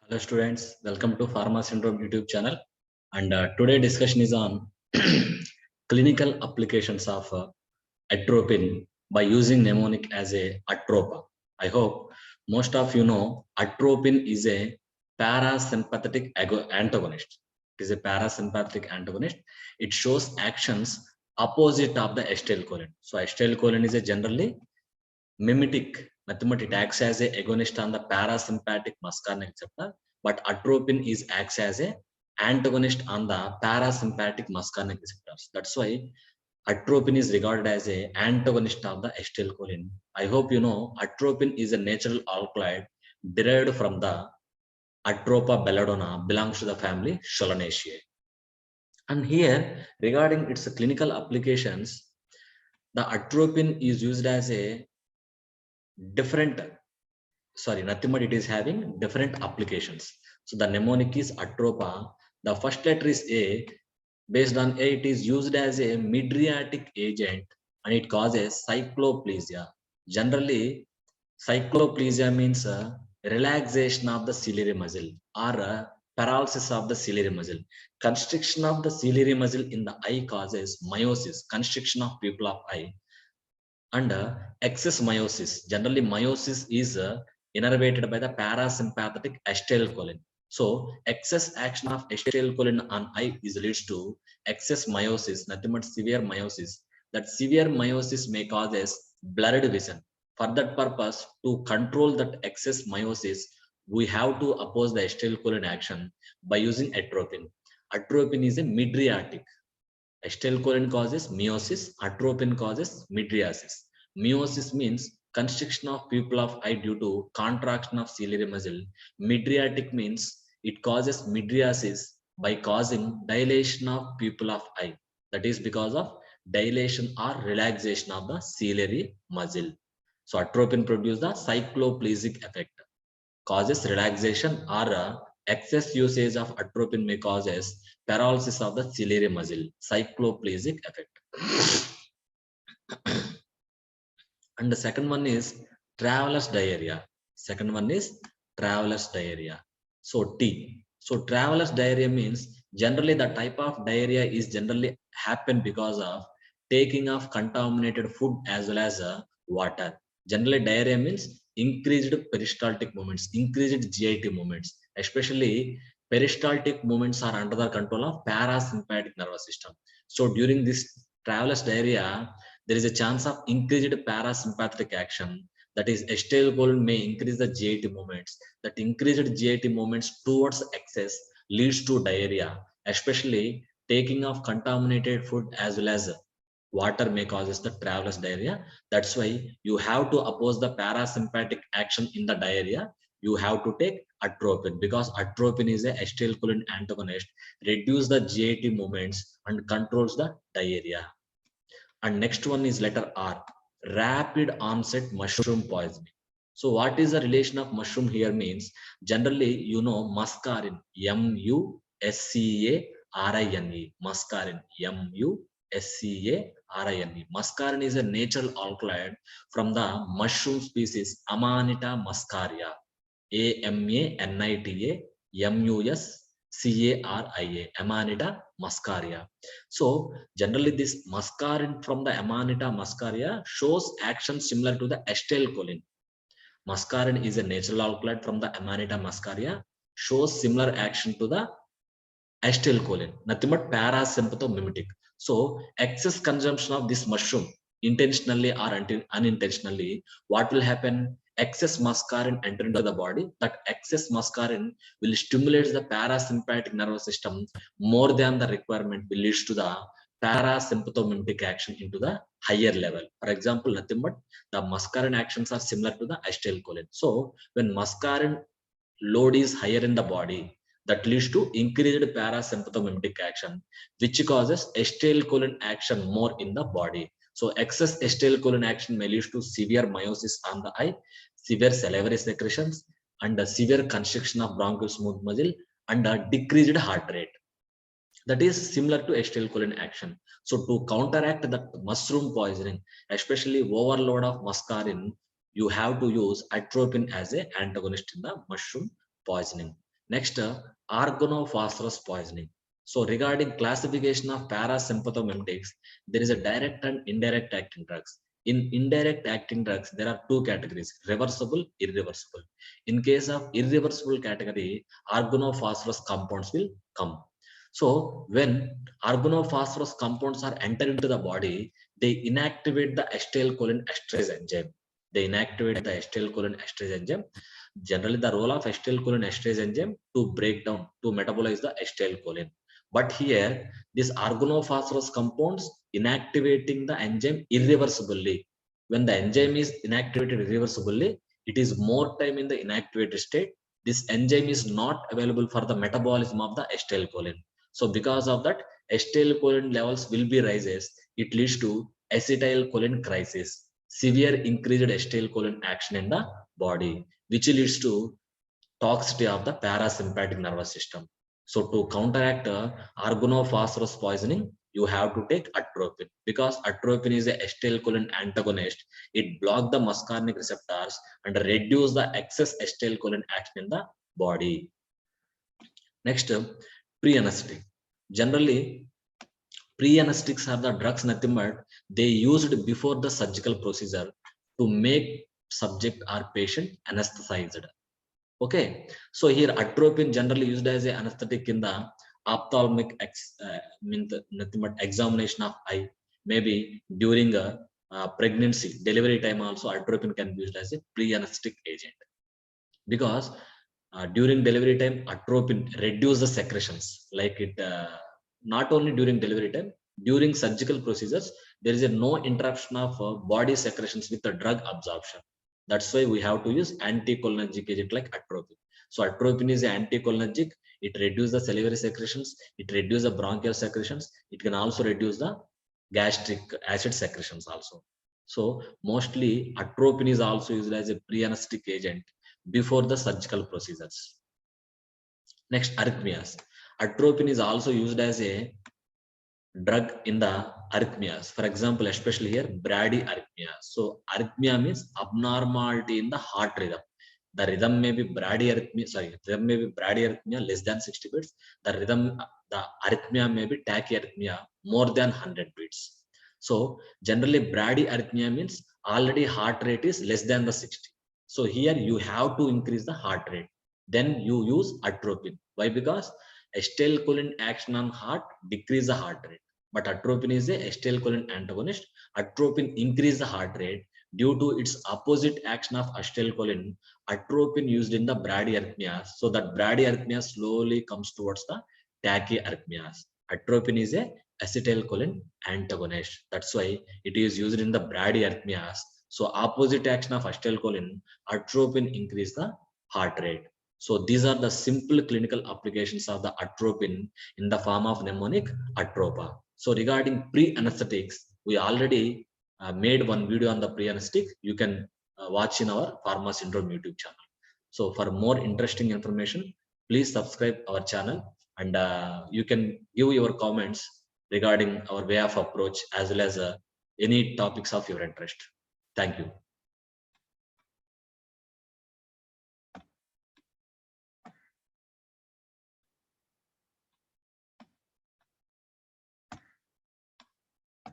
Hello students, welcome to Pharma Syndrome YouTube channel. And today discussion is on clinical applications of atropine by using mnemonic as a atropa. I hope most of you know atropine is a parasympathetic antagonist. It is a parasympathetic antagonist. It shows actions opposite of the acetylcholine. So acetylcholine is a generally mimetic method. It acts as a agonist on the parasympathetic muscarinic receptor, but atropine is acts as a antagonist on the parasympathetic muscarinic receptors. That's why atropine is regarded as a antagonist of the acetylcholine. I hope you know atropine is a natural alkaloid derived from the Atropa belladonna, belongs to the family Solanaceae. And here, regarding its clinical applications, the atropine is used as a different, nothing but it is having different applications. So the mnemonic is atropa. The first letter is A. Based on A, it is used as a mydriatic agent and it causes cycloplegia. Generally, cycloplegia means relaxation of the ciliary muscle or paralysis of the ciliary muscle. Constriction of the ciliary muscle in the eye causes meiosis, constriction of pupil of eye, and excess meiosis. Generally, meiosis is innervated by the parasympathetic acetylcholine. So, excess action of acetylcholine on eye is leads to excess meiosis, nothing but severe meiosis. That severe meiosis may causes blurred vision. For that purpose, to control that excess meiosis, we have to oppose the acetylcholine action by using atropine. Atropine is a mydriatic. Acetylcholine causes meiosis, atropine causes mydriasis. Meiosis means constriction of pupil of eye due to contraction of ciliary muscle. Mydriatic means it causes mydriasis by causing dilation of pupil of eye. That is because of dilation or relaxation of the ciliary muscle. So atropine produces the cycloplesic effect, causes relaxation, or excess usage of atropine may causes paralysis of the ciliary muscle, cycloplesic effect. And the second one is traveler's diarrhea. Second one is traveler's diarrhea. So T. So traveler's diarrhea means generally the type of diarrhea is generally happen because of taking of contaminated food as well as water. Generally diarrhea means increased peristaltic movements, increased GIT movements, especially peristaltic movements are under the control of parasympathetic nervous system. So during this traveler's diarrhea, there is a chance of increased parasympathetic action. That is, acetylcholine may increase the GIT movements. That increased GIT movements towards excess leads to diarrhea, especially taking of contaminated food as well as water may causes the traveler's diarrhea. That's why you have to oppose the parasympathetic action in the diarrhea. You have to take atropine because atropine is a acetylcholine antagonist, reduce the GIT movements and controls the diarrhea. And next one is letter R, rapid onset mushroom poisoning. So what is the relation of mushroom here means generally you know muscarin, muscarine, muscarin, muscarine. Muscarin is a natural alkaloid from the mushroom species Amanita muscaria, Amanita muscaria, Amanita muscaria. So generally this muscarin from the Amanita muscaria shows action similar to the acetylcholine. Muscarin is a natural alkaloid from the Amanita muscaria, shows similar action to the acetylcholine, nothing but parasympathomimetic. So excess consumption of this mushroom, intentionally or unintentionally, what will happen? Excess muscarin enter into the body. That excess muscarin will stimulate the parasympathetic nervous system more than the requirement, will lead to the parasympathomimetic action into the higher level. For example, nothing but the muscarin actions are similar to the acetylcholine. So when muscarin load is higher in the body, that leads to increased parasympathomimetic action, which causes acetylcholine action more in the body. So excess acetylcholine action may lead to severe meiosis on the eye, severe salivary secretions, and a severe constriction of bronchial smooth muscle, and a decreased heart rate. That is similar to acetylcholine action. So to counteract the mushroom poisoning, especially overload of muscarin, you have to use atropine as an antagonist in the mushroom poisoning. Next, organophosphorus poisoning. So regarding classification of parasympathomimetics, there is a direct and indirect acting drugs. In indirect acting drugs, there are two categories: reversible, irreversible. In case of irreversible category, organophosphorus compounds will come. So when organophosphorus compounds are entered into the body, they inactivate the acetylcholine esterase enzyme. They inactivate the acetylcholine esterase enzyme. Generally, the role of acetylcholine esterase enzyme to break down, to metabolize the acetylcholine. But here, this organophosphorus compounds inactivating the enzyme irreversibly. When the enzyme is inactivated irreversibly, it is more time in the inactivated state. This enzyme is not available for the metabolism of the acetylcholine. So because of that, acetylcholine levels will be rises. It leads to acetylcholine crisis, severe increased acetylcholine action in the body, which leads to toxicity of the parasympathetic nervous system. So to counteract organophosphorus poisoning, you have to take atropine, because atropine is a acetylcholine antagonist. It blocks the muscarinic receptors and reduce the excess acetylcholine action in the body. Next, pre-anesthetic. Generally, pre-anesthetics are the drugs nothing but they used before the surgical procedure to make subject or patient anesthetized. Okay, so here atropine generally used as an anesthetic in the ophthalmic nothing but examination of eye. Maybe during a pregnancy, delivery time also atropine can be used as a pre-anesthetic agent, because during delivery time atropine reduce the secretions. Like it not only during delivery time, during surgical procedures there is a no interruption of body secretions with the drug absorption. That's why we have to use anticholinergic agent like atropine. So atropine is an anticholinergic. It reduces the salivary secretions, it reduces the bronchial secretions, it can also reduce the gastric acid secretions also. So mostly atropine is also used as a pre-anesthetic agent before the surgical procedures. Next, arrhythmias. Atropine is also used as a drug in the arrhythmias. For example, especially here, bradyarrhythmia. So arrhythmia means abnormality in the heart rhythm. The rhythm may be rhythm may be bradyarrhythmia less than 60 beats. The arrhythmia may be tachyarrhythmia more than 100 beats. So generally bradyarrhythmia means already heart rate is less than the 60. So here you have to increase the heart rate. Then you use atropine. Why? Because acetylcholine action on heart decrease the heart rate, but atropine is a acetylcholine antagonist. Atropine increase the heart rate due to its opposite action of acetylcholine. Atropine used in the bradyarrhythmias, so that bradyarrhythmia slowly comes towards the tachyarrhythmias. Atropine is a acetylcholine antagonist. That's why it is used in the bradyarrhythmias. So opposite action of acetylcholine, atropine increase the heart rate. So these are the simple clinical applications of the atropine in the form of mnemonic atropa. So regarding pre-anesthetics, we already made one video on the pre-anesthetic. You can watch in our Pharma Syndrome YouTube channel. So for more interesting information, please subscribe our channel, and you can give your comments regarding our way of approach as well as any topics of your interest. Thank you.